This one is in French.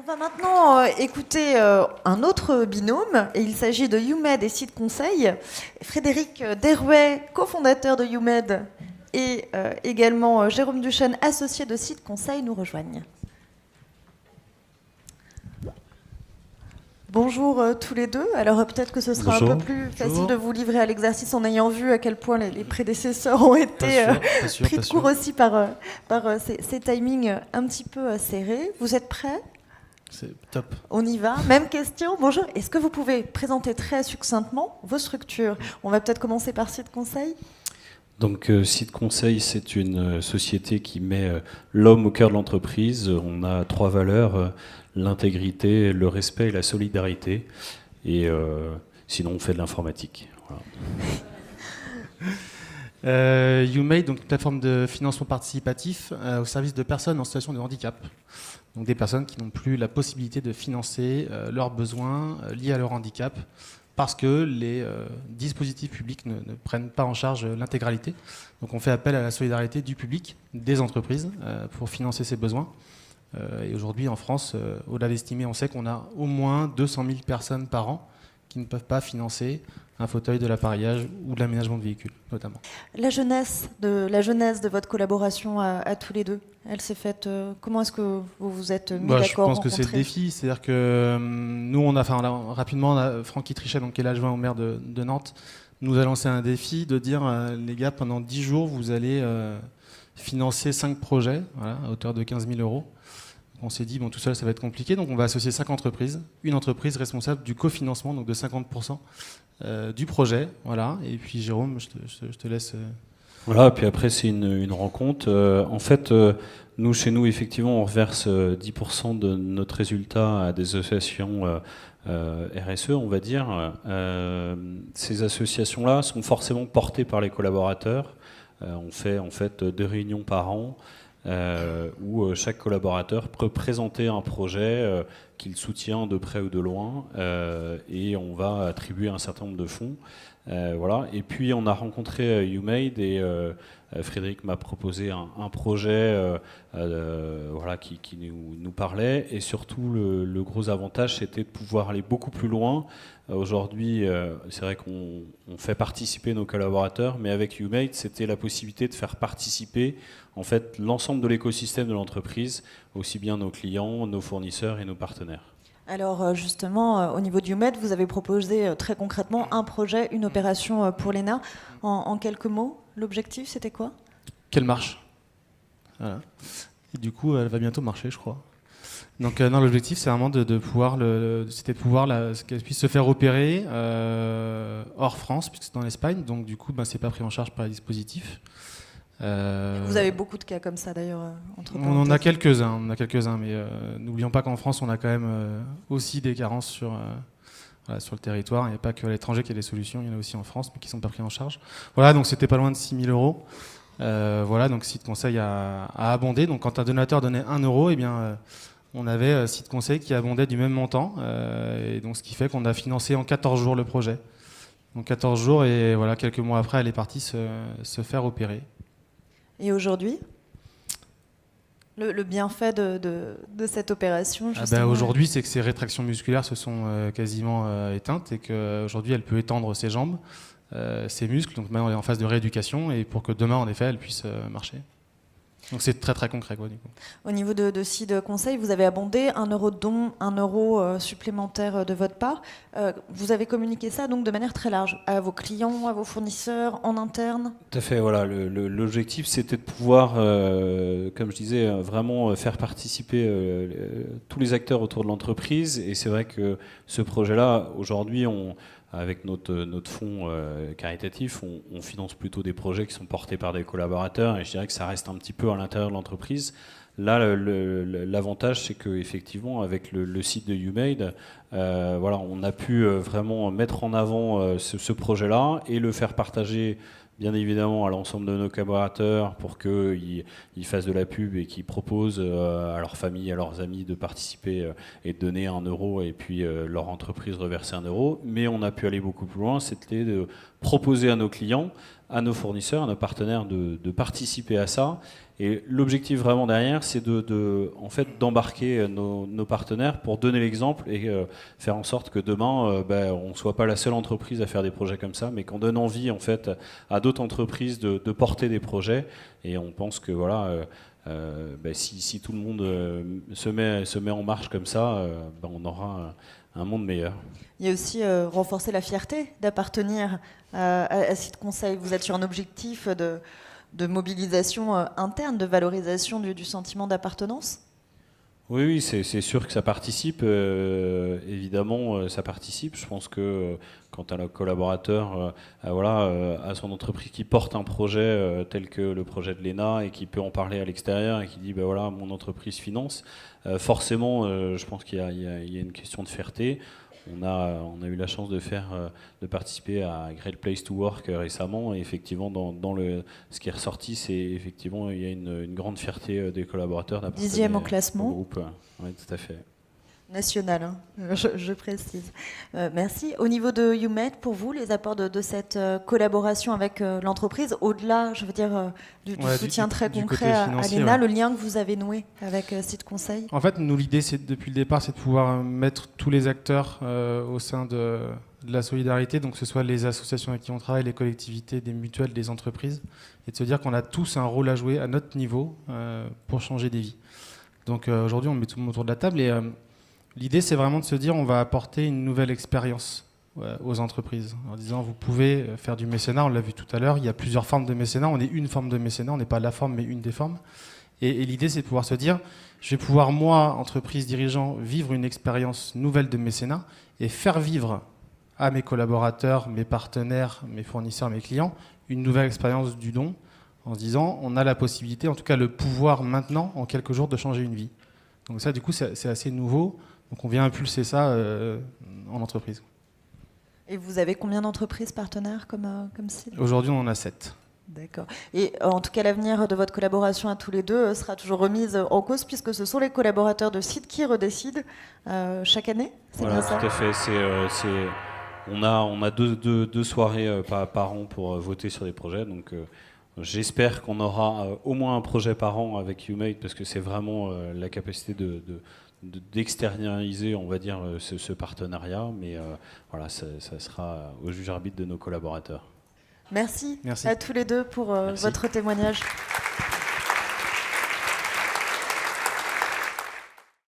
On va maintenant écouter un autre binôme, et il s'agit de YouMed et Site Conseil. Frédéric Derouet, cofondateur de YouMed, et également Jérôme Duchesne, associé de Site Conseil, nous rejoignent. Bonjour tous les deux. Alors peut-être que ce sera un peu plus facile de vous livrer à l'exercice en ayant vu à quel point les prédécesseurs ont été pris de court aussi par ces timings un petit peu serrés. Vous êtes prêts ? C'est top. On y va. Même question. Bonjour. Est-ce que vous pouvez présenter très succinctement vos structures ? On va peut-être commencer par Site Conseil. Donc Site Conseil, c'est une société qui met l'homme au cœur de l'entreprise. On a 3 valeurs, l'intégrité, le respect et la solidarité. Et sinon, on fait de l'informatique. Voilà. YouMade, donc une plateforme de financement participatif au service de personnes en situation de handicap. Donc des personnes qui n'ont plus la possibilité de financer leurs besoins liés à leur handicap, parce que les dispositifs publics ne prennent pas en charge l'intégralité. Donc on fait appel à la solidarité du public, des entreprises, pour financer ces besoins. Et aujourd'hui, en France, au-delà d'estimer, on sait qu'on a au moins 200 000 personnes par an qui ne peuvent pas financer un fauteuil, de l'appareillage ou de l'aménagement de véhicules, notamment. La jeunesse de votre collaboration à tous les deux, elle s'est faite... comment est-ce que vous vous êtes mis d'accord, Je pense rencontrés ? que c'est le défi. C'est-à-dire que nous, rapidement, Francky Trichet, donc, qui est l'adjoint au maire de Nantes, nous a lancé un défi de dire, les gars, pendant 10 jours, vous allez financer 5 projets, voilà, à hauteur de 15 000 €. On s'est dit, bon, tout seul, ça va être compliqué, donc on va associer 5 entreprises, une entreprise responsable du cofinancement, donc de 50% du projet, voilà. Et puis Jérôme, je te laisse. Voilà, puis après c'est une rencontre. En fait, nous, chez nous, effectivement, on reverse 10% de notre résultat à des associations RSE, on va dire. Ces associations-là sont forcément portées par les collaborateurs. On fait en fait 2 réunions par an. Où chaque collaborateur peut présenter un projet qu'il soutient de près ou de loin, et on va attribuer un certain nombre de fonds. Voilà. Et puis on a rencontré YouMade et Frédéric m'a proposé un projet voilà, qui nous parlait, et surtout le gros avantage, c'était de pouvoir aller beaucoup plus loin. Aujourd'hui, c'est vrai qu'on fait participer nos collaborateurs, mais avec YouMade, c'était la possibilité de faire participer en fait l'ensemble de l'écosystème de l'entreprise, aussi bien nos clients, nos fournisseurs et nos partenaires. Alors justement, au niveau du YouMed, vous avez proposé très concrètement un projet, une opération pour l'ENA. En quelques mots, l'objectif, c'était quoi ? Qu'elle marche. Voilà. Et du coup, elle va bientôt marcher, je crois. Donc non, l'objectif, c'est vraiment de pouvoir, qu'elle puisse se faire opérer hors France, puisque c'est dans l'Espagne. Donc du coup, c'est pas pris en charge par les dispositifs. Vous avez beaucoup de cas comme ça d'ailleurs entre On en a quelques-uns, mais n'oublions pas qu'en France, on a quand même aussi des carences sur le territoire. Il n'y a pas que à l'étranger qu'il y a des solutions, il y en a aussi en France, mais qui ne sont pas pris en charge. Voilà, donc c'était pas loin de 6 000 €. Voilà, donc Site Conseil a abondé. Donc quand un donateur donnait 1 €, eh bien, on avait Site Conseil qui abondait du même montant. Et donc ce qui fait qu'on a financé en 14 jours le projet. Donc 14 jours, et voilà, quelques mois après, elle est partie se faire opérer. Et aujourd'hui, le bienfait de cette opération, justement, aujourd'hui, c'est que ses rétractions musculaires se sont quasiment éteintes, et qu'aujourd'hui, elle peut étendre ses jambes, ses muscles. Donc maintenant, on est en phase de rééducation, et pour que demain, en effet, elle puisse marcher. Donc c'est très très concret, quoi, du coup. Au niveau de Site Conseil, vous avez abondé 1 € de don, 1 € supplémentaire de votre part. Vous avez communiqué ça donc de manière très large à vos clients, à vos fournisseurs, en interne. Tout à fait. Voilà, l'objectif, c'était de pouvoir, comme je disais, vraiment faire participer tous les acteurs autour de l'entreprise. Et c'est vrai que ce projet-là, aujourd'hui, avec notre fonds caritatif, on finance plutôt des projets qui sont portés par des collaborateurs, et je dirais que ça reste un petit peu à l'intérieur de l'entreprise. Là, l'avantage, c'est qu'effectivement, avec le site de YouMade, voilà, on a pu vraiment mettre en avant ce projet-là et le faire partager, bien évidemment, à l'ensemble de nos collaborateurs pour qu'ils fassent de la pub et qu'ils proposent à leur famille, à leurs amis de participer et de donner 1 € et puis leur entreprise reverser 1 €. Mais on a pu aller beaucoup plus loin, c'était de proposer à nos clients à nos fournisseurs, à nos partenaires de participer à ça. Et l'objectif vraiment derrière, c'est en fait, d'embarquer nos partenaires pour donner l'exemple et faire en sorte que demain, on ne soit pas la seule entreprise à faire des projets comme ça, mais qu'on donne envie en fait, à d'autres entreprises de porter des projets. Et on pense que voilà, si tout le monde se met en marche comme ça, on aura un monde meilleur. Il y a aussi renforcer la fierté d'appartenir à Site Conseil. Vous êtes sur un objectif de mobilisation interne, de valorisation du sentiment d'appartenance? Oui, c'est sûr que ça participe. Évidemment, ça participe. Je pense que quand un collaborateur a son entreprise qui porte un projet tel que le projet de l'ENA et qui peut en parler à l'extérieur et qui dit mon entreprise finance, forcément, je pense qu'il y a une question de fierté. On a eu la chance de participer à Great Place to Work récemment, et effectivement, ce qui est ressorti, c'est effectivement il y a une grande fierté des collaborateurs d'appartenir 10e au classement. Au groupe. Oui, tout à fait. National, hein, je précise. Merci. Au niveau de YouMed, pour vous, les apports de cette collaboration avec l'entreprise, au-delà, je veux dire, du soutien très concret à l'ENA, le lien que vous avez noué avec Site Conseil? En fait, nous, l'idée, depuis le départ, c'est de pouvoir mettre tous les acteurs au sein de la solidarité, donc que ce soit les associations avec qui on travaille, les collectivités, des mutuelles, des entreprises, et de se dire qu'on a tous un rôle à jouer à notre niveau pour changer des vies. Donc aujourd'hui, on met tout le monde autour de la table et l'idée, c'est vraiment de se dire on va apporter une nouvelle expérience aux entreprises en disant vous pouvez faire du mécénat, on l'a vu tout à l'heure, il y a plusieurs formes de mécénat, on est une forme de mécénat, on n'est pas la forme mais une des formes. Et l'idée, c'est de pouvoir se dire je vais pouvoir, moi, entreprise dirigeant, vivre une expérience nouvelle de mécénat et faire vivre à mes collaborateurs, mes partenaires, mes fournisseurs, mes clients, une nouvelle expérience du don en se disant on a la possibilité, en tout cas le pouvoir maintenant, en quelques jours, de changer une vie. Donc ça, du coup, c'est assez nouveau. Donc on vient impulser ça en entreprise. Et vous avez combien d'entreprises partenaires comme Site? Aujourd'hui, on en a 7. D'accord. Et en tout cas, l'avenir de votre collaboration à tous les deux sera toujours remise en cause, puisque ce sont les collaborateurs de Site qui redécident chaque année. Voilà, tout à fait. On a deux soirées par an pour voter sur des projets. Donc j'espère qu'on aura au moins un projet par an avec YouMade, parce que c'est vraiment la capacité d'externaliser, on va dire, ce partenariat. Mais voilà, ça sera au juge arbitre de nos collaborateurs. Merci. Merci À tous les deux pour votre témoignage.